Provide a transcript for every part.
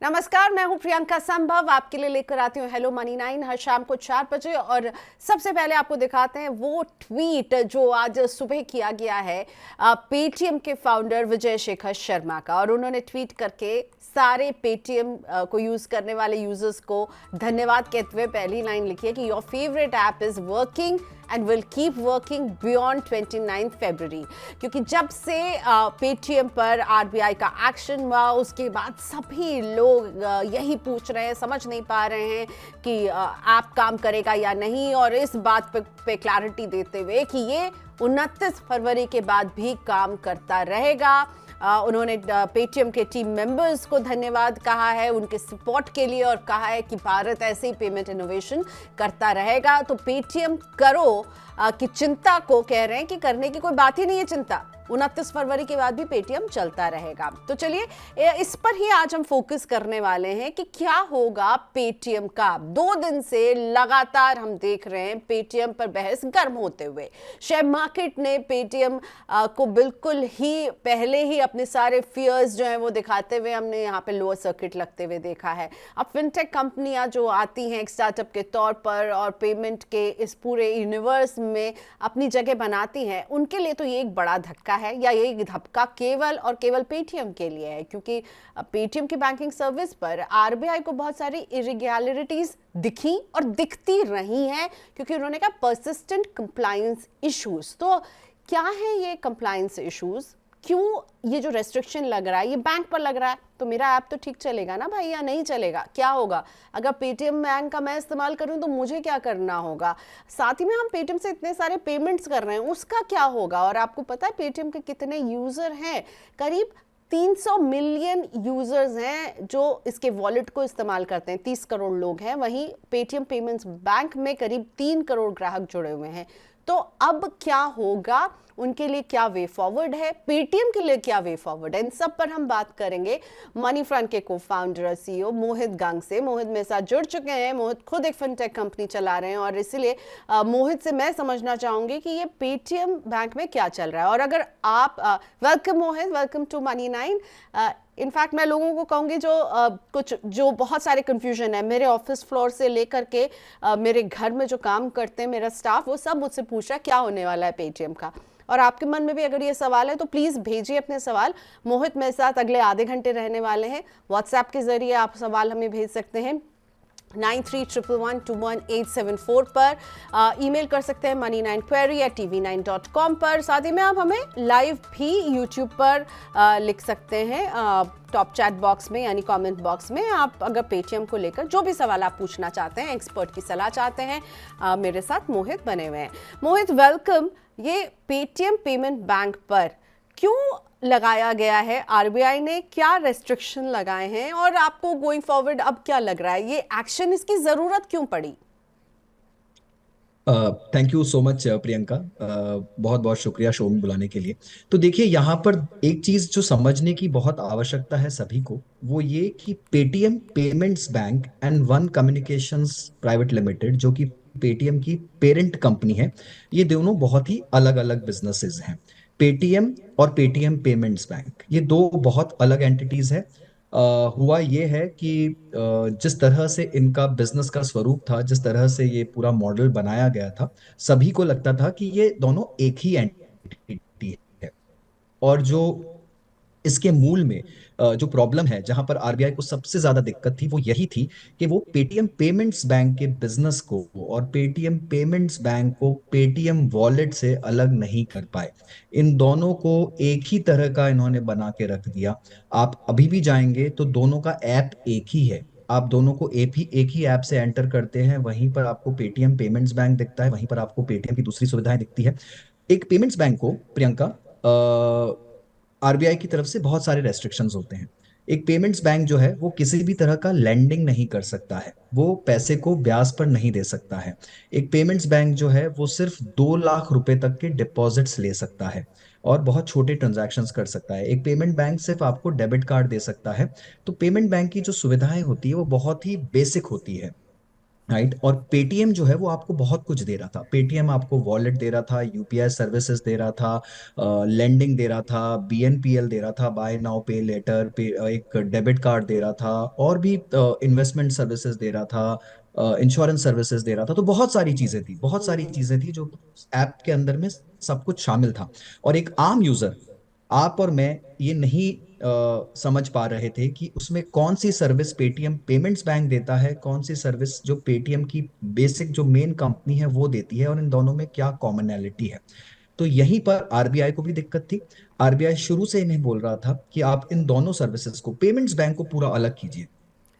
नमस्कार, मैं हूं प्रियंका संभव। आपके लिए लेकर आती हूं हेलो मनी 9 हर शाम को 4 बजे। और सबसे पहले आपको दिखाते हैं वो ट्वीट जो आज सुबह किया गया है पेटीएम के फाउंडर विजय शेखर शर्मा का। और उन्होंने ट्वीट करके सारे पेटीएम को यूज़ करने वाले यूजर्स को धन्यवाद कहते हुए पहली लाइन लिखी है कि your favourite app is working and will keep working beyond 29 फरवरी। क्योंकि जब से पेटीएम पर आरबीआई का एक्शन हुआ उसके बाद सभी लोग यही पूछ रहे हैं, समझ नहीं पा रहे हैं कि ऐप काम करेगा या नहीं। और इस बात पे क्लैरिटी देते हुए कि ये 29 फरवरी के बाद भी काम करता रहेगा। उन्होंने पेटीएम के टीम मेंबर्स को धन्यवाद कहा है उनके सपोर्ट के लिए और कहा है कि भारत ऐसे ही पेमेंट इनोवेशन करता रहेगा। तो पेटीएम करो कि चिंता को कह रहे हैं कि करने की कोई बात ही नहीं है चिंता। 29 फरवरी के बाद भी पेटीएम चलता रहेगा। तो चलिए इस पर ही आज हम फोकस करने वाले हैं कि क्या होगा पेटीएम का। 2 दिन से लगातार हम देख रहे हैं पेटीएम पर बहस गर्म होते हुए। शेयर मार्केट ने पेटीएम को बिल्कुल ही पहले ही अपने सारे फियर्स जो हैं वो दिखाते हुए हमने यहाँ पे लोअर सर्किट लगते हुए देखा है। अब फिनटेक कंपनियां जो आती हैं एक स्टार्टअप के तौर पर और पेमेंट के इस पूरे यूनिवर्स में अपनी जगह बनाती हैं, उनके लिए तो ये एक बड़ा धक्का है। या ये धक्का केवल और केवल पेटीएम के लिए है क्योंकि पेटीएम की बैंकिंग सर्विस पर आरबीआई को बहुत सारी इरेगुलरिटीज दिखी और दिखती रही हैं क्योंकि उन्होंने कहा परसिस्टेंट कंप्लायंस इश्यूज। तो क्या है ये कंप्लायंस इश्यूज, क्यों ये जो रेस्ट्रिक्शन लग रहा है ये बैंक पर लग रहा है? तो मेरा ऐप तो ठीक चलेगा ना भाई या नहीं चलेगा? क्या होगा अगर पेटीएम बैंक का मैं इस्तेमाल करूं तो मुझे क्या करना होगा? साथ ही में हम पेटीएम से इतने सारे पेमेंट्स कर रहे हैं उसका क्या होगा? और आपको पता है पेटीएम के कितने यूजर हैं? करीब 300 मिलियन यूजर्स हैं जो इसके वॉलेट को इस्तेमाल करते हैं। 30 करोड़ लोग हैं। वहीं पेटीएम पेमेंट्स बैंक में करीब 3 करोड़ ग्राहक जुड़े हुए हैं। तो अब क्या होगा, उनके लिए क्या वे फॉरवर्ड है, पेटीएम के लिए क्या वे फॉरवर्ड है, इन सब पर हम बात करेंगे मनी फ्रंट के को फाउंडर और सीईओ मोहित गंग से। मोहित मेरे साथ जुड़ चुके हैं। मोहित खुद एक फिनटेक कंपनी चला रहे हैं और इसीलिए मोहित से मैं समझना चाहूंगी कि ये पेटीएम बैंक में क्या चल रहा है। और अगर आप welcome Mohit, welcome to money 9। In fact मैं लोगों को कहूँगी जो बहुत सारे कन्फ्यूजन है मेरे ऑफिस फ्लोर से लेकर के मेरे घर में जो काम करते हैं मेरा स्टाफ, वो सब मुझसे पूछ रहा है क्या होने वाला है पेटीएम का। और आपके मन में भी अगर ये सवाल है तो प्लीज़ भेजिए अपने सवाल। मोहित मेरे साथ अगले आधे घंटे रहने वाले हैं। व्हाट्सएप के जरिए आप सवाल हमें भेज सकते हैं 9311121874 पर। ईमेल कर सकते हैं money9query@tv9.com पर। साथ ही में आप हमें लाइव भी यूट्यूब पर लिख सकते हैं टॉप चैट बॉक्स में यानी कमेंट बॉक्स में। आप अगर पेटीएम को लेकर जो भी सवाल आप पूछना चाहते हैं, एक्सपर्ट की सलाह चाहते हैं, मेरे साथ मोहित बने हुए हैं। मोहित वेलकम। ये पेटीएम पेमेंट बैंक पर क्यों लगाया गया है? आरबीआई ने क्या रेस्ट्रिक्शन लगाए हैं और आपको गोइंग फॉरवर्ड अब क्या लग रहा है, ये एक्शन, इसकी जरूरत क्यों पड़ी? Thank you so much Priyanka, बहुत बहुत शुक्रिया शो में बुलाने के लिए। तो देखिए यहाँ पर एक चीज जो समझने की बहुत आवश्यकता है सभी को, वो ये कि Paytm payments bank and one communications private limited जो कि पेटीएम की पेरेंट कंपनी है, ये दोनों बहुत ही अलग अलग बिजनेसेस हैं। पेटीएम और पेटीएम पेमेंट्स बैंक ये दो बहुत अलग एंटिटीज है। हुआ ये है कि जिस तरह से इनका बिजनेस का स्वरूप था, जिस तरह से ये पूरा मॉडल बनाया गया था, सभी को लगता था कि ये दोनों एक ही एंटिटी है। और जो इसके मूल में जो प्रॉब्लम है, जहां पर आरबीआई को सबसे ज्यादा दिक्कत थी, वो यही थी कि वो पेटीएम पेमेंट्स बैंक के बिजनेस को और पेटीएम पेमेंट्स बैंक को पेटीएम वॉलेट से अलग नहीं कर पाए। इन दोनों को एक ही तरह का इन्होंने बना के रख दिया। आप अभी भी जाएंगे तो दोनों का ऐप एक ही है। आप दोनों को एक ही ऐप से एंटर करते हैं, वहीं पर आपको पेटीएम पेमेंट्स बैंक दिखता है, वहीं पर आपको पेटीएम की दूसरी सुविधाएं दिखती है। एक पेमेंट्स बैंक को प्रियंका आरबीआई की तरफ से बहुत सारे रेस्ट्रिक्शंस होते हैं। एक पेमेंट्स बैंक जो है वो किसी भी तरह का लेंडिंग नहीं कर सकता है, वो पैसे को ब्याज पर नहीं दे सकता है। एक पेमेंट्स बैंक जो है वो सिर्फ 2 लाख रुपए तक के डिपॉजिट्स ले सकता है और बहुत छोटे ट्रांजैक्शंस कर सकता है। एक पेमेंट बैंक सिर्फ आपको डेबिट कार्ड दे सकता है। तो पेमेंट बैंक की जो सुविधाएं होती है वो बहुत ही बेसिक होती है। राइट। और पेटीएम जो है वो आपको बहुत कुछ दे रहा था। पेटीएम आपको वॉलेट दे रहा था, यूपीआई सर्विसेज दे रहा था, लेंडिंग दे रहा था, बीएनपीएल दे रहा था, बाय नाउ पे लेटर पे, एक डेबिट कार्ड दे रहा था, और भी इन्वेस्टमेंट सर्विसेज दे रहा था, इंश्योरेंस सर्विसेज दे रहा था। तो बहुत सारी चीजें थी, बहुत सारी चीजें थी जो ऐप के अंदर में सब कुछ शामिल था। और एक आम यूजर, आप और मैं, ये नहीं समझ पा रहे थे कि उसमें कौन सी सर्विस पेटीएम पेमेंट्स बैंक देता है, कौन सी सर्विस जो पेटीएम की बेसिक जो मेन कंपनी है वो देती है, और इन दोनों में क्या कॉमनैलिटी है। तो यहीं पर आरबीआई को भी दिक्कत थी। आरबीआई शुरू से इन्हें बोल रहा था कि आप इन दोनों सर्विसेज को, पेमेंट्स बैंक को पूरा अलग कीजिए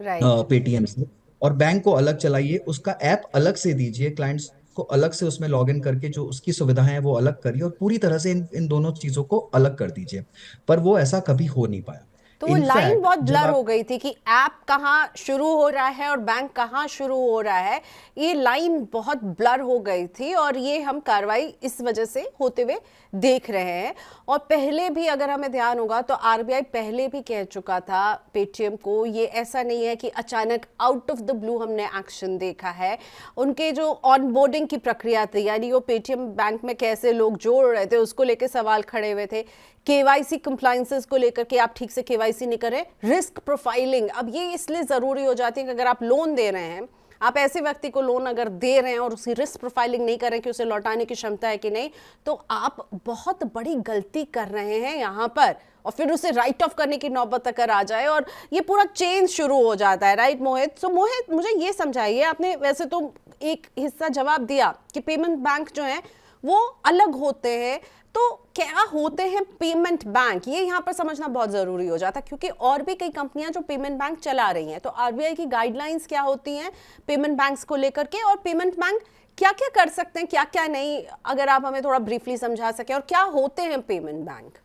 राइट। पेटीएम से, और बैंक को अलग चलाइए, उसका ऐप अलग से दीजिए, क्लाइंट्स को अलग से उसमें लॉग इन करके जो उसकी सुविधाएं हैं वो अलग करिए, और पूरी तरह से इन दोनों चीजों को अलग कर दीजिए। पर वो ऐसा कभी हो नहीं पाया। तो वो लाइन इनफैक्ट बहुत जब ब्लर आप हो गई थी कि ऐप कहाँ शुरू हो रहा है और बैंक कहाँ शुरू हो रहा है, ये लाइन बहुत ब्लर हो गई थी, और ये हम कार्रवाई इस वजह से होते हुए देख रहे हैं। और पहले भी अगर हमें ध्यान होगा तो आरबीआई पहले भी कह चुका था पेटीएम को, ये ऐसा नहीं है कि अचानक आउट ऑफ द ब्लू हमने एक्शन देखा है। उनके जो ऑनबोर्डिंग की प्रक्रिया थी, यानी वो पेटीएम बैंक में कैसे लोग जोड़ रहे थे, उसको लेकर सवाल खड़े हुए थे। केवाईसी कंप्लायंसेस को लेकर के आप ठीक से केवाईसी नहीं करें, रिस्क प्रोफाइलिंग अब ये इसलिए ज़रूरी हो जाती है कि अगर आप लोन दे रहे हैं, आप ऐसे व्यक्ति को लोन अगर दे रहे हैं और उसकी रिस्क प्रोफाइलिंग नहीं करें कि उसे लौटाने की क्षमता है कि नहीं, तो आप बहुत बड़ी गलती कर रहे हैं यहाँ पर, और फिर उसे राइट ऑफ करने की नौबत अगर आ जाए और ये पूरा चेंज शुरू हो जाता है। राइट मोहित? सो मोहित, मुझे ये समझाइए, आपने वैसे तो एक हिस्सा जवाब दिया कि पेमेंट बैंक जो है वो अलग होते हैं, तो क्या होते हैं पेमेंट बैंक, ये यहाँ पर समझना बहुत जरूरी हो जाता है, क्योंकि और भी कई कंपनियां जो पेमेंट बैंक चला रही हैं। तो आरबीआई की गाइडलाइंस क्या होती हैं पेमेंट बैंक्स को लेकर के, और पेमेंट बैंक क्या क्या कर सकते हैं, क्या क्या नहीं, अगर आप हमें थोड़ा ब्रीफली समझा सके, और क्या होते हैं पेमेंट बैंक?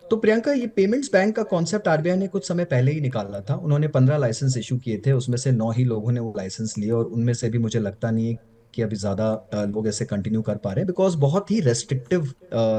तो प्रियंका, ये पेमेंट्स बैंक का कॉन्सेप्ट आरबीआई ने कुछ समय पहले ही निकाला था। उन्होंने 15 लाइसेंस इशू किए थे, उसमें से 9 ही लोगों ने वो लाइसेंस लिए, और उनमें से भी मुझे लगता नहीं है कि अभी ज्यादा लोग ऐसे कंटिन्यू कर पा रहे हैं, बिकॉज बहुत ही रेस्ट्रिक्टिव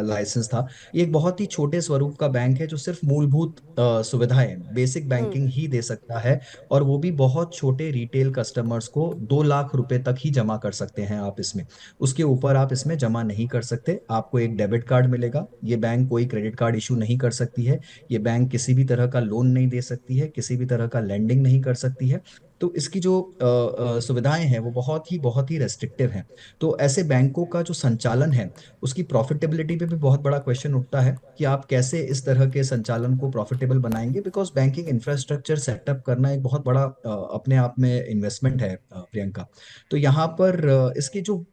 लाइसेंस था। ये एक बहुत ही छोटे स्वरूप का बैंक है जो सिर्फ मूलभूत सुविधाएं, बेसिक बैंकिंग ही दे सकता है, और वो भी बहुत छोटे रिटेल कस्टमर्स को 2 लाख रुपए तक ही जमा कर सकते हैं आप इसमें। उसके ऊपर आप इसमें जमा नहीं कर सकते। आपको एक डेबिट कार्ड मिलेगा। ये बैंक कोई क्रेडिट कार्ड इशू नहीं कर सकती है। ये बैंक किसी भी तरह का लोन नहीं दे सकती है, किसी भी तरह का लेंडिंग नहीं कर सकती है। तो इसकी जो सुविधाएं हैं वो बहुत ही रेस्ट्रिक्टिव हैं। तो ऐसे बैंकों का जो संचालन है, उसकी प्रॉफिटेबिलिटी पे भी बहुत बड़ा क्वेश्चन उठता है कि आप कैसे इस तरह के संचालन को प्रॉफिटेबल बनाएंगे, बिकॉज बैंकिंग इंफ्रास्ट्रक्चर सेटअप करना एक बहुत बड़ा अपने आप में इन्वेस्टमेंट है, प्रियंका। तो यहाँ पर इसकी जो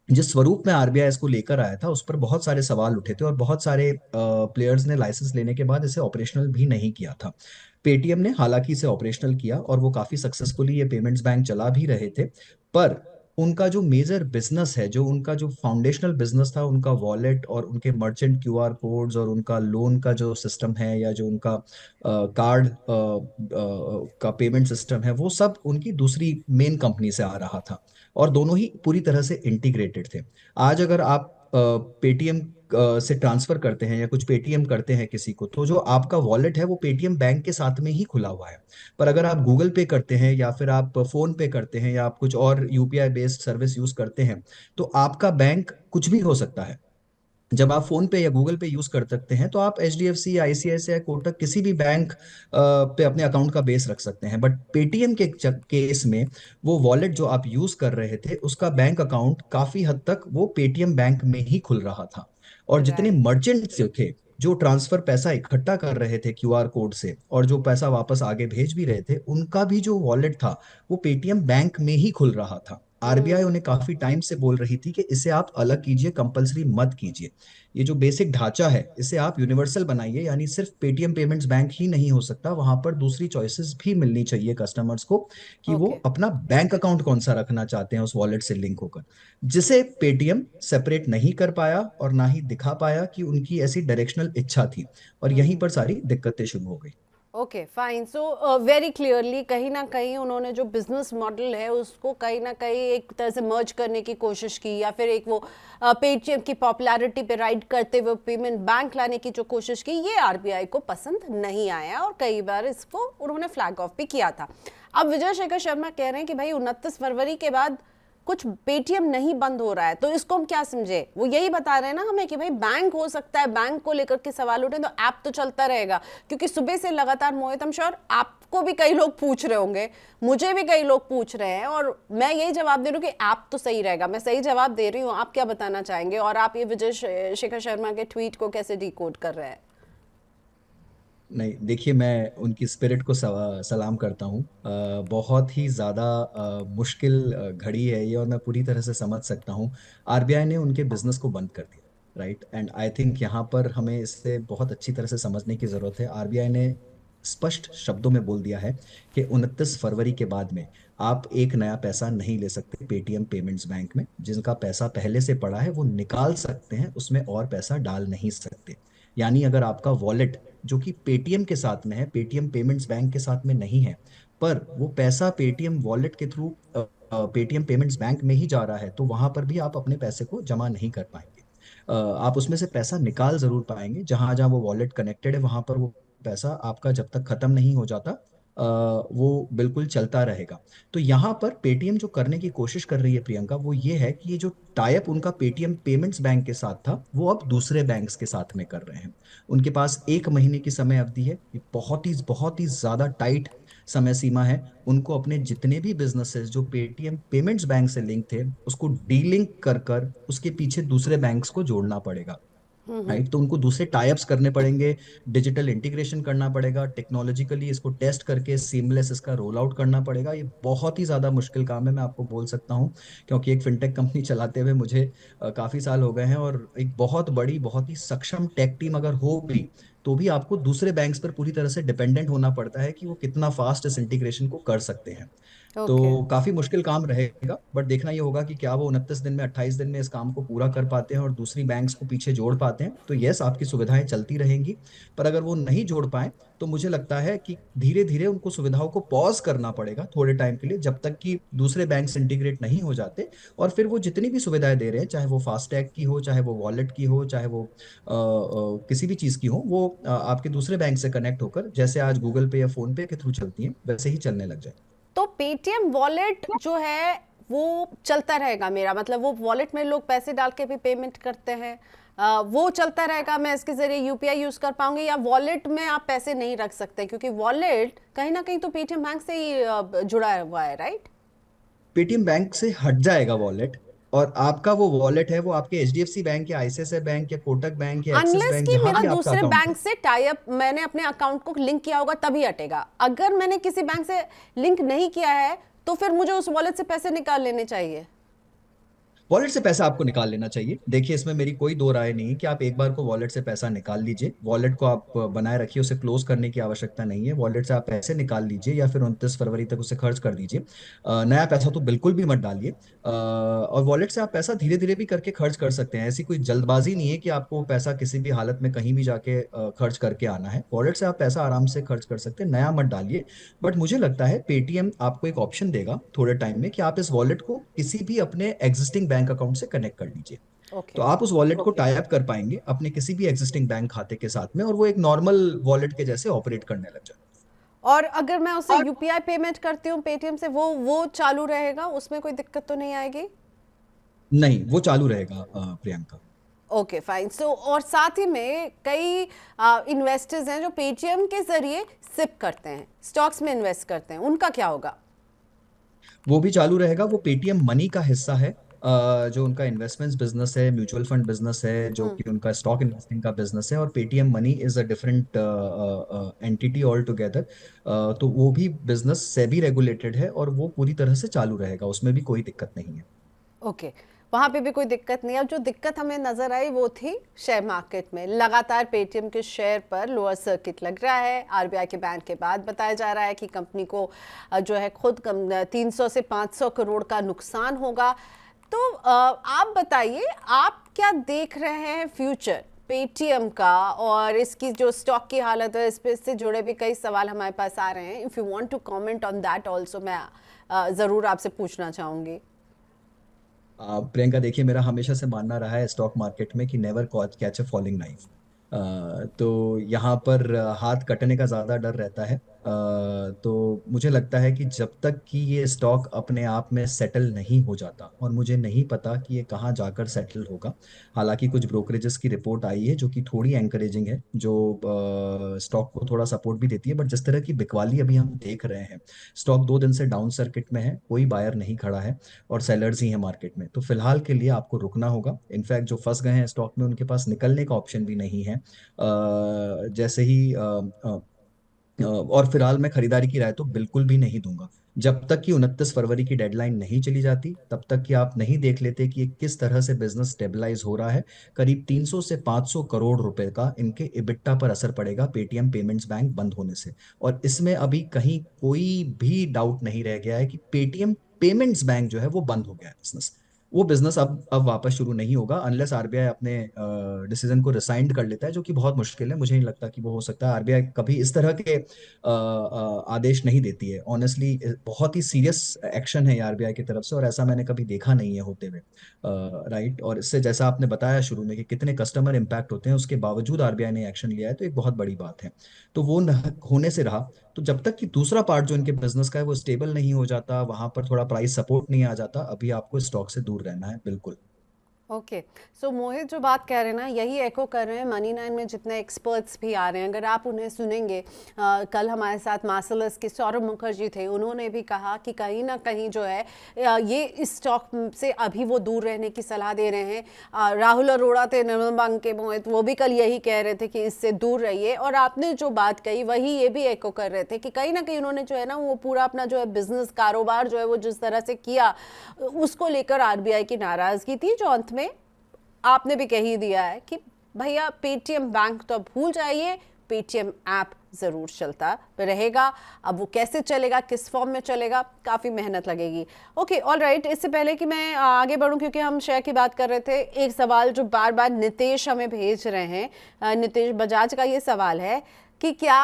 जिस स्वरूप में आरबीआई इसको लेकर आया था, उस पर बहुत सारे सवाल उठे थे, और बहुत सारे प्लेयर्स ने लाइसेंस लेने के बाद इसे ऑपरेशनल भी नहीं किया था। पेटीएम ने हालांकि इसे ऑपरेशनल किया, और वो काफी सक्सेसफुली ये पेमेंट्स बैंक चला भी रहे थे। पर उनका जो मेजर बिजनेस है, जो उनका जो फाउंडेशनल बिजनेस था, उनका वॉलेट और उनके मर्चेंट क्यूआर कोड्स और उनका लोन का जो सिस्टम है, या जो उनका कार्ड का पेमेंट सिस्टम है, वो सब उनकी दूसरी मेन कंपनी से आ रहा था, और दोनों ही पूरी तरह से इंटीग्रेटेड थे। आज अगर आप पेटीएम से ट्रांसफर करते हैं या कुछ पेटीएम करते हैं किसी को, तो जो आपका वॉलेट है वो पेटीएम बैंक के साथ में ही खुला हुआ है। पर अगर आप गूगल पे करते हैं, या फिर आप फोन पे करते हैं, या आप कुछ और यूपीआई बेस्ड सर्विस यूज करते हैं, तो आपका बैंक कुछ भी हो सकता है। जब आप फोन पे या गूगल पे यूज कर सकते हैं, तो आप एचडीएफसी, आईसीआईसीआई, कोटक, किसी भी बैंक पे अपने अकाउंट का बेस रख सकते हैं। बट पेटीएम के केस में वो वॉलेट जो आप यूज कर रहे थे, उसका बैंक अकाउंट काफी हद तक वो पेटीएम बैंक में ही खुल रहा था। और जितने राइट। मर्चेंट्स थे जो ट्रांसफर पैसा इकट्ठा कर रहे थे क्यूआर कोड से, और जो पैसा वापस आगे भेज भी रहे थे, उनका भी जो वॉलेट था वो पेटीएम बैंक में ही खुल रहा था। आरबीआई उन्हें काफी टाइम से बोल रही थी कि इसे आप अलग कीजिए, कंपलसरी मत कीजिए। ये जो बेसिक ढांचा है इसे आप यूनिवर्सल बनाइए, यानी सिर्फ पेटीएम पेमेंट्स बैंक ही नहीं हो सकता, वहां पर दूसरी चॉइसेस भी मिलनी चाहिए कस्टमर्स को, कि वो ओके। अपना बैंक अकाउंट कौन सा रखना चाहते हैं उस वॉलेट से लिंक होकर, जिसे पेटीएम सेपरेट नहीं कर पाया और ना ही दिखा पाया कि उनकी ऐसी डायरेक्शनल इच्छा थी, और यहीं पर सारी दिक्कतें शुरू हो गई। Okay fine. So very clearly कहीं ना कहीं उन्होंने जो बिजनेस मॉडल है उसको कहीं ना कहीं एक तरह से मर्ज करने की कोशिश की, या फिर एक वो पेटीएम की पॉपुलैरिटी पे राइड करते हुए पेमेंट बैंक लाने की जो कोशिश की, ये आरबीआई को पसंद नहीं आया, और कई बार इसको उन्होंने फ्लैग ऑफ भी किया था। अब विजय शेखर शर्मा कह रहे हैं कि भाई 29 फरवरी के बाद कुछ पेटीएम नहीं बंद हो रहा है, तो इसको हम क्या समझे? वो यही बता रहे हैं ना हमें कि भाई बैंक हो सकता है, बैंक को लेकर के सवाल उठे तो ऐप तो चलता रहेगा। क्योंकि सुबह से लगातार मोहित, I'm श्योर आपको भी कई लोग पूछ रहे होंगे, मुझे भी कई लोग पूछ रहे हैं, और मैं यही जवाब दे रही हूँ कि ऐप तो सही रहेगा। मैं सही जवाब दे रही हूँ, आप क्या बताना चाहेंगे? और आप ये विजय शेखर शर्मा के ट्वीट को कैसे डिकोड कर रहे हैं? नहीं, देखिए, मैं उनकी स्पिरिट को सलाम करता हूँ। बहुत ही ज़्यादा मुश्किल घड़ी है ये, और मैं पूरी तरह से समझ सकता हूँ। आरबीआई ने उनके बिजनेस को बंद कर दिया, राइट, एंड आई थिंक यहाँ पर हमें इसे बहुत अच्छी तरह से समझने की ज़रूरत है। आरबीआई ने स्पष्ट शब्दों में बोल दिया है कि 29 फरवरी के बाद में आप एक नया पैसा नहीं ले सकते पेटीएम पेमेंट्स बैंक में। जिनका पैसा पहले से पड़ा है वो निकाल सकते हैं, उसमें और पैसा डाल नहीं सकते। यानी अगर आपका वॉलेट जो कि पेटीएम के साथ में है, पेटीएम पेमेंट्स बैंक के साथ में नहीं है, पर वो पैसा पेटीएम वॉलेट के थ्रू पेटीएम पेमेंट्स बैंक में ही जा रहा है, तो वहां पर भी आप अपने पैसे को जमा नहीं कर पाएंगे। आप उसमें से पैसा निकाल जरूर पाएंगे, जहां जहां वो वॉलेट कनेक्टेड है वहां पर वो पैसा आपका जब तक खत्म नहीं हो जाता वो बिल्कुल चलता रहेगा। तो यहाँ पर पेटीएम जो करने की कोशिश कर रही है प्रियंका, वो ये है कि ये जो टाइप उनका पेटीएम पेमेंट्स बैंक के साथ था वो अब दूसरे बैंक्स के साथ में कर रहे हैं। उनके पास 1 महीने की समय अवधि है। ये बहुत ही ज्यादा टाइट समय सीमा है। उनको अपने जितने भी बिजनेसेस जो पेटीएम पेमेंट्स बैंक से लिंक थे उसको डीलिंक कर कर उसके पीछे दूसरे बैंक्स को जोड़ना पड़ेगा, राइट। तो उनको दूसरे टाइप्स करने पड़ेंगे, डिजिटल इंटीग्रेशन करना पड़ेगा, टेक्नोलॉजिकली इसको टेस्ट करके सीमलेस इसका रोल आउट करना पड़ेगा। ये बहुत ही ज़्यादा मुश्किल काम है, मैं आपको बोल सकता हूँ, क्योंकि एक फिनटेक कंपनी चलाते हुए मुझे काफ़ी साल हो गए हैं। और एक बहुत बड़ी, बहुत ही सक्षम टेक टीम अगर हो भी, तो भी आपको दूसरे बैंक्स पर पूरी तरह से डिपेंडेंट होना पड़ता है कि वो कितना फास्ट इस इंटीग्रेशन को कर सकते हैं। ओके। तो काफी मुश्किल काम रहेगा, बट देखना ये होगा कि क्या वो 29 दिन में, 28 दिन में इस काम को पूरा कर पाते हैं और दूसरी बैंक्स को पीछे जोड़ पाते हैं। तो यस, आपकी सुविधाएं चलती रहेंगी। पर अगर वो नहीं जोड़ पाए तो मुझे लगता है कि धीरे धीरे उनको सुविधाओं को पॉज करना पड़ेगा थोड़े टाइम के लिए, जब तक कि दूसरे बैंक्स इंटीग्रेट नहीं हो जाते। और फिर वो जितनी भी सुविधाएं दे रहे हैं, चाहे वो फास्टैग की हो, चाहे वो वॉलेट की हो, चाहे वो किसी भी चीज की हो, वो आपके दूसरे बैंक से कनेक्ट होकर, जैसे आज गूगल पे या फोन पे के थ्रू चलती हैं, वैसे ही चलने लग जाए। तो पेटीएम वॉलेट जो है वो चलता रहेगा, मेरा मतलब वो वॉलेट में लोग पैसे डाल के भी पेमेंट करते हैं, वो चलता रहेगा। मैं इसके जरिए यूपीआई यूज कर पाऊंगी, या वॉलेट में आप पैसे नहीं रख सकते? क्योंकि वॉलेट कहीं ना कहीं तो पेटीएम बैंक से ही जुड़ा हुआ है, राइट? पेटीएम बैंक से हट जाएगा वॉलेट, और आपका वो वॉलेट है वो आपके एचडीएफसी बैंक या आईसीआईसीआई बैंक या कोटक बैंक या एक्सिस अनलेस बैंक, कि जहां मेरा भी आपका दूसरे अकाउंट बैंक है। से टाई अप, मैंने अपने अकाउंट को लिंक किया होगा तभी हटेगा। अगर मैंने किसी बैंक से लिंक नहीं किया है तो फिर मुझे उस वॉलेट से पैसे निकाल लेने चाहिए? वॉलेट से पैसा आपको निकाल लेना चाहिए। देखिए, इसमें मेरी कोई दो राय नहीं है कि आप एक बार को वॉलेट से पैसा निकाल लीजिए। वॉलेट को आप बनाए रखिए, उसे क्लोज करने की आवश्यकता नहीं है। वॉलेट से आप पैसे निकाल लीजिए या फिर 29 फरवरी तक उसे खर्च कर दीजिए। नया पैसा तो बिल्कुल भी मत डालिए। और वॉलेट से आप पैसा धीरे धीरे भी करके खर्च कर सकते हैं। ऐसी कोई जल्दबाजी नहीं है कि आपको पैसा किसी भी हालत में कहीं भी जाके खर्च करके आना है। वॉलेट से आप पैसा आराम से खर्च कर सकते हैं, नया मत डालिए। बट मुझे लगता है पेटीएम आपको एक ऑप्शन देगा थोड़े टाइम में कि आप इस वॉलेट को किसी भी अपने एग्जिस्टिंग बैंक अकाउंट से कनेक्ट कर लीजिए। तो ओके। आप उस वॉलेट को टाई अप कर पाएंगे अपने किसी भी एग्जिस्टिंग बैंक खाते के साथ में, और वो एक नॉर्मल वॉलेट के जैसे ऑपरेट करने लग जाए। और अगर मैं उससे यूपीआई पेमेंट करती हूँ पेटीएम से, वो चालू रहेगा, उसमें कोई दिक्कत तो नहीं आएगी? नहीं, वो चालू रहेगा प्रियंका। Okay fine. सो और साथ ही में कई इन्वेस्टर्स हैं जो पेटीएम के जरिए सिप करते हैं, स्टॉक्स में इन्वेस्ट करते हैं, उनका क्या होगा? वो भी चालू रहेगा। वो पेटीएम मनी का हिस्सा है। जो उनका इन्वेस्टमेंट्स बिजनेस है, म्यूचुअल फंड बिजनेस है, जो कि उनका स्टॉक इन्वेस्टिंग का बिजनेस है, और Paytm money is a different entity all together. तो वो भी बिजनेस सेबी रेगुलेटेड है और वो पूरी तरह से चालू रहेगा, उसमें भी कोई दिक्कत नहीं है। ओके। वहां पे भी कोई दिक्कत नहीं है। अब जो दिक्कत हमें नजर आई वो थी शेयर मार्केट में। लगातार पेटीएम के शेयर पर लोअर सर्किट लग रहा है। आरबीआई के बैन के बाद बताया जा रहा है कि कंपनी को जो है खुद 300 से 500 करोड़ का नुकसान होगा। तो आप बताइए, आप क्या देख रहे हैं फ्यूचर पेटीएम का, और इसकी जो स्टॉक की हालत है, इस पे इससे जुड़े भी कई सवाल हमारे पास आ रहे हैं। If you want to comment on that also, मैं ज़रूर आपसे पूछना चाहूँगी। प्रियंका, देखिए, मेरा हमेशा से मानना रहा है स्टॉक मार्केट में कि never catch a falling knife. तो यहाँ पर हाथ कटने का ज़्यादा डर रहता है। तो मुझे लगता है कि जब तक कि ये स्टॉक अपने आप में सेटल नहीं हो जाता, और मुझे नहीं पता कि ये कहाँ जाकर सेटल होगा। हालांकि कुछ ब्रोकरेजेस की रिपोर्ट आई है जो कि थोड़ी एंकरेजिंग है, जो स्टॉक को थोड़ा सपोर्ट भी देती है, बट जिस तरह की बिकवाली अभी हम देख रहे हैं, स्टॉक 2 दिन से डाउन सर्किट में है, कोई बायर नहीं खड़ा है और सेलर्स ही है मार्केट में। तो फिलहाल के लिए आपको रुकना होगा। इनफैक्ट जो फंस गए हैं स्टॉक में, उनके पास निकलने का ऑप्शन भी नहीं है। जैसे ही और फिलहाल मैं खरीदारी की राय तो बिल्कुल भी नहीं दूंगा। जब तक कि 29 फरवरी की डेडलाइन नहीं चली जाती, तब तक कि आप नहीं देख लेते कि ये किस तरह से बिजनेस स्टेबलाइज हो रहा है। करीब 300 से 500 करोड़ रुपए का इनके इबिट्टा पर असर पड़ेगा पेटीएम पेमेंट्स बैंक बंद होने से। और इसमें अभी कहीं कोई भी डाउट नहीं रह गया है कि पेटीएम पेमेंट्स बैंक जो है वो बंद हो गया है बिजनेस। वो बिजनेस अब वापस शुरू नहीं होगा अनलेस आरबीआई अपने डिसीजन को रिसाइंड कर लेता है, जो कि बहुत मुश्किल है। मुझे नहीं लगता कि वो हो सकता है। आरबीआई कभी इस तरह के आदेश नहीं देती है ऑनेस्टली। बहुत ही सीरियस एक्शन है आरबीआई की तरफ से, और ऐसा मैंने कभी देखा नहीं है होते हुए। राइट। और इससे जैसा आपने बताया शुरू में कि कितने कस्टमर इम्पैक्ट होते हैं, उसके बावजूद आरबीआई ने एक्शन लिया है, तो एक बहुत बड़ी बात है। तो वो होने से रहा। तो जब तक कि दूसरा पार्ट जो इनके बिजनेस का है वो स्टेबल नहीं हो जाता, वहां पर थोड़ा प्राइस सपोर्ट नहीं आ जाता, अभी आपको स्टॉक से दूर रहना है बिल्कुल। ओके। सो मोहित जो बात कह रहे हैं ना, यही एको कर रहे हैं मनी नाइन में जितने एक्सपर्ट्स भी आ रहे हैं। अगर आप उन्हें सुनेंगे, कल हमारे साथ मार्सलस के सौरभ मुखर्जी थे, उन्होंने भी कहा कि कहीं ना कहीं जो है ये इस स्टॉक से अभी वो दूर रहने की सलाह दे रहे हैं। राहुल अरोड़ा थे निर्मल बैंक के मोहित, वो भी कल यही कह रहे थे कि इससे दूर रहिए। और आपने जो बात कही वही ये भी एको कर रहे थे कि कहीं ना कहीं उन्होंने जो है ना वो पूरा अपना जो है बिजनेस कारोबार जो है वो जिस तरह से किया, उसको लेकर आरबीआई की नाराजगी थी, जो अंत में आपने भी कह ही दिया है कि भैया पेटीएम बैंक तो अब भूल जाइए, पेटीएम ऐप जरूर चलता रहेगा। अब वो कैसे चलेगा, किस फॉर्म में चलेगा, काफी मेहनत लगेगी। Okay, all right. इससे पहले कि मैं आगे बढ़ूं, क्योंकि हम शेयर की बात कर रहे थे, एक सवाल जो बार बार नितेश हमें भेज रहे हैं, नितेश बजाज का ये सवाल है कि क्या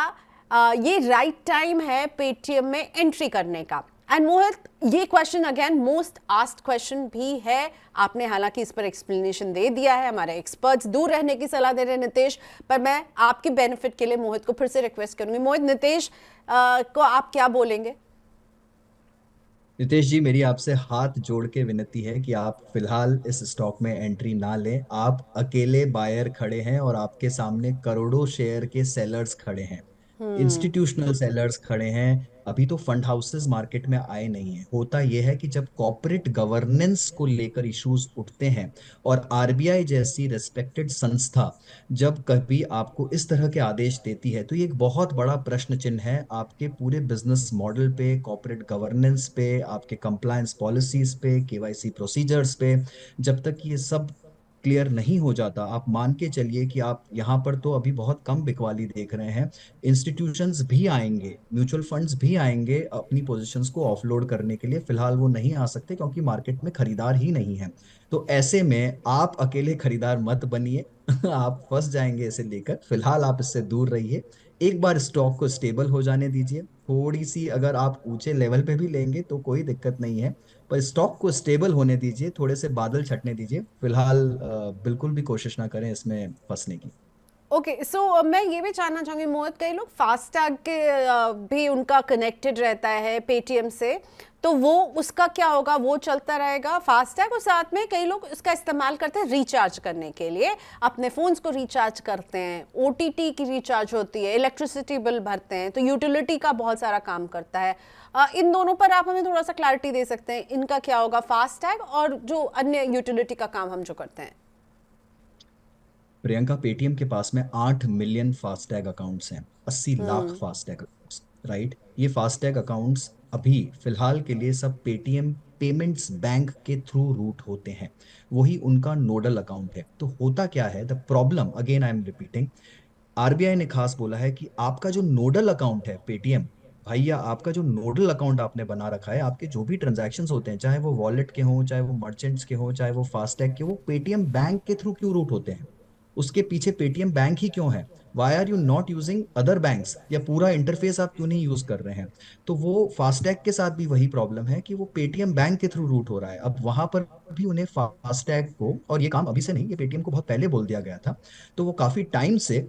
ये राइट टाइम है पेटीएम में एंट्री करने का। एंड मोहित, ये question again most asked question भी है। आपने हालांकि इस पर एक्सप्लेनेशन दे दिया है, हमारे एक्सपर्ट्स दूर रहने की सलाह दे रहे हैं नितेश, पर मैं आपके बेनिफिट के लिए मोहित को फिर से रिक्वेस्ट करूंगी। मोहित, नितेश को आप क्या बोलेंगे? नितेश जी, मेरी आपसे हाथ जोड़ के विनती है कि आप फिलहाल इस स्टॉक में एंट्री ना लें। आप अकेले बायर खड़े हैं और आपके सामने करोड़ों शेयर के सेलर्स खड़े हैं, इंस्टीट्यूशनल सेलर्स खड़े हैं। अभी तो फंड हाउसेस मार्केट में आए नहीं है। होता यह है कि जब कॉर्पोरेट गवर्नेंस को लेकर इश्यूज उठते हैं और आरबीआई जैसी रेस्पेक्टेड संस्था जब कभी आपको इस तरह के आदेश देती है, तो ये एक बहुत बड़ा प्रश्न चिन्ह है आपके पूरे बिजनेस मॉडल पे, कॉर्पोरेट गवर्नेंस पे, आपके कंप्लायंस पॉलिसीज पे, केवाईसी प्रोसीजर्स पे। जब तक ये सब क्लियर नहीं हो जाता, आप मान के चलिए कि आप यहाँ पर तो अभी बहुत कम बिकवाली देख रहे हैं। इंस्टीट्यूशंस भी आएंगे, म्यूचुअल फंड्स भी आएंगे अपनी पोजीशंस को ऑफलोड करने के लिए। फिलहाल वो नहीं आ सकते क्योंकि मार्केट में खरीदार ही नहीं है। तो ऐसे में आप अकेले खरीदार मत बनिए। आप फंस जाएंगे इसे लेकर। फिलहाल आप इससे दूर रहिए। एक बार स्टॉक को स्टेबल हो जाने दीजिए। थोड़ी सी अगर आप ऊंचे लेवल पे भी लेंगे तो कोई दिक्कत नहीं है, पर स्टॉक को स्टेबल होने दीजिए, थोड़े से बादल छटने दीजिए। फिलहाल बिल्कुल भी कोशिश ना करें इसमें फंसने की। ओके, सो मैं ये भी जानना चाहूंगी मोहित, कई लोग फास्टैग के भी उनका कनेक्टेड रहता है पेटीएम से, तो वो उसका क्या होगा? वो चलता रहेगा फास्टैग, और साथ में कई लोग इसका इस्तेमाल करते हैं रिचार्ज करने के लिए, अपने फोन्स को रिचार्ज करते हैं, ओटीटी की रिचार्ज होती है, इलेक्ट्रिसिटी बिल भरते हैं, तो यूटिलिटी का बहुत सारा काम करता है। इन दोनों पर आप हमें थोड़ा सा क्लैरिटी दे सकते हैं, इनका क्या होगा, फास्टैग और जो अन्य यूटिलिटी का काम हम जो करते हैं? प्रियंका, पेटीएम के पास में 8 मिलियन फास्टैग अकाउंट्स हैं, 80 लाख फास्टैग अकाउंट्स। राइट। ये फास्टैग अकाउंट्स अभी फिलहाल के लिए सब पेटीएम पेमेंट्स बैंक के थ्रू रूट होते हैं। वही उनका नोडल अकाउंट है। तो होता क्या है, the problem again I am repeating, RBI ने खास बोला है कि आपका जो नोडल अकाउंट है पेटीएम, भैया आपका जो नोडल अकाउंट आपने बना रखा है, आपके जो भी ट्रांजैक्शंस होते हैं, चाहे वो वॉलेट के हों, चाहे वो मर्चेंट्स के हों, चाहे वो फास्टैग के, वो पेटीएम बैंक के थ्रू क्यों रूट होते हैं? उसके पीछे पेटीएम बैंक ही क्यों है? Why are you not using other banks? या पूरा इंटरफेस आप क्यों नहीं यूज कर रहे हैं? तो वो फास्टैग के साथ भी वही प्रॉब्लम है कि वो पेटीएम बैंक के थ्रू रूट हो रहा है। अब वहां पर भी उन्हें फास्टैग को, और ये काम अभी से नहीं, ये पेटीएम को बहुत पहले बोल दिया गया था, तो वो काफी टाइम से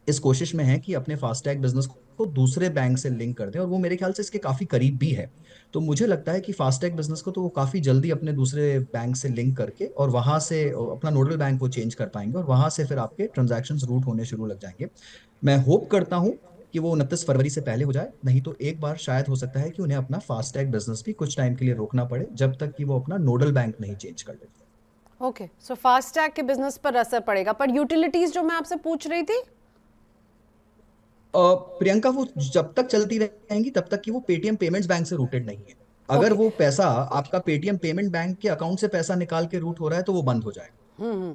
इस कोशिश में है कि अपने फास्टैग बिजनेस को दूसरे बैंक से लिंक कर दें, और वो मेरे ख्याल से इसके काफी करीब भी है। तो मुझे लगता है कि फास्टैग बिजनेस को तो वो काफी जल्दी अपने दूसरे बैंक से लिंक करके और वहां से अपना नोडल बैंक वो चेंज कर पाएंगे, और वहां से फिर आपके ट्रांजैक्शंस रूट होने शुरू लग जाएंगे। मैं होप करता हूं कि वो 29 फरवरी से पहले हो जाए, नहीं तो एक बार शायद हो सकता है कि उन्हें अपना फास्टैग बिजनेस भी कुछ टाइम के लिए रोकना पड़े, जब तक कि वो अपना नोडल बैंक नहीं चेंज कर लेते। ओके, सो फास्टैग के बिजनेस पर असर पड़ेगा, पर यूटिलिटीज जो मैं आपसे पूछ रही थी। प्रियंका, वो जब तक चलती रहेंगी तब तक कि वो पेटीएम पेमेंट्स बैंक से रूटेड नहीं है। अगर ओके। वो पैसा आपका पेटीएम पेमेंट बैंक के अकाउंट से पैसा निकाल के रूट हो रहा है तो वो बंद हो जाएगा।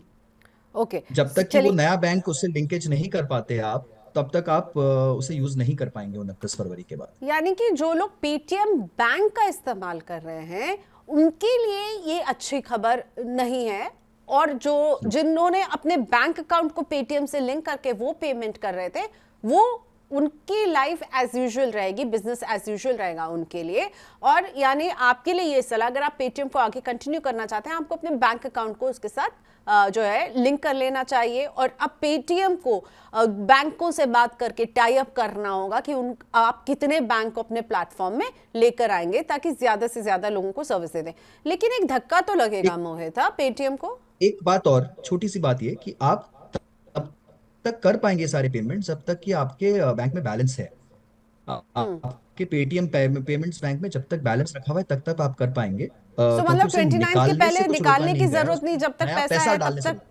ओके, जब तक कि वो चलिए। नया बैंक उससे लिंकेज नहीं कर पाते आप, तब तक आप उसे यूज नहीं कर पाएंगे 29 फरवरी के बाद। यानी कि जो लोग पेटीएम बैंक का इस्तेमाल कर रहे हैं उनके लिए ये अच्छी खबर नहीं है, और जो जिन्होंने अपने बैंक अकाउंट को पेटीएम से लिंक करके वो पेमेंट कर रहे थे, वो उनकी लाइफ एज यूजुअल रहेगी, बिजनेस एज यूजुअल रहेगा उनके लिए। और यानी आपके लिए ये सलाह, अगर आप पेटीएम को आगे कंटिन्यू करना चाहते हैं, आपको अपने बैंक अकाउंट को उसके साथ जो है लिंक कर लेना चाहिए, और अब पेटीएम को बैंकों से बात करके टाई अप करना होगा कि आप कितने बैंक को अपने प्लेटफॉर्म में लेकर आएंगे ताकि ज्यादा से ज्यादा लोगों को सर्विस दे दें। लेकिन एक धक्का तो लगेगा मोहित पेटीएम को। एक बात और, छोटी सी बात ये कि आप तब तक कर पाएंगे सारे पेमेंट्स जब तक कि आपके बैंक में बैलेंस है। आपके पेटीएम पेमेंट्स बैंक में जब तक बैलेंस रखा हुआ है तब तक आप कर पाएंगे, सो क्योंकि मतलब उसे 29 के निकालने से पहले कुछ रोका निकालने की नहीं गया है, जरूरत नहीं, उसमें जब तक नया पैसा पैसा है तब डालने से। तक,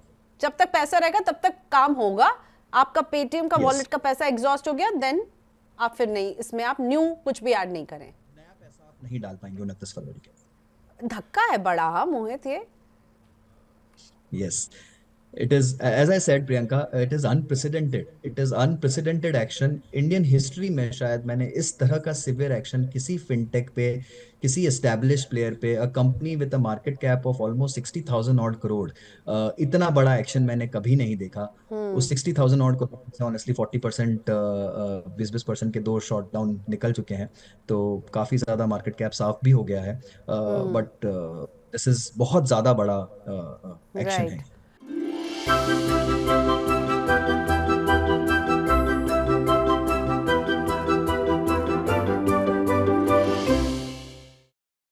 जब तक पैसा रहेगा तब तक काम होगा। आपका पेटीएम का यस, वॉलेट का पैसा एग्जॉस्ट हो गया, देन आप फिर नहीं, इसमें आप न्यू कुछ भी ऐड नहीं करें। नया पैसा आप नहीं डाल पाएंगे 29 फरवरी के। धक्का है बड़ा मोहित ये। Yes, it is, as I said, Priyanka, it is unprecedented. It is unprecedented action. Indian history में शायद मैंने इस तरह का सिवियर एक्शन किसी फिनटेक पे, किसी एस्टेब्लिश प्लेयर पे, a company with a market cap of almost 60,000 odd crore, इतना बड़ा एक्शन मैंने कभी नहीं देखा। उस 60,000 ऑड करोड़ से ऑनेस्टली 40%, 20-20% के दो शॉट डाउन निकल चुके हैं, तो काफी ज्यादा मार्केट कैप साफ भी हो गया है। बट दिस इज बहुत ज्यादा बड़ा एक्शन राइट। है।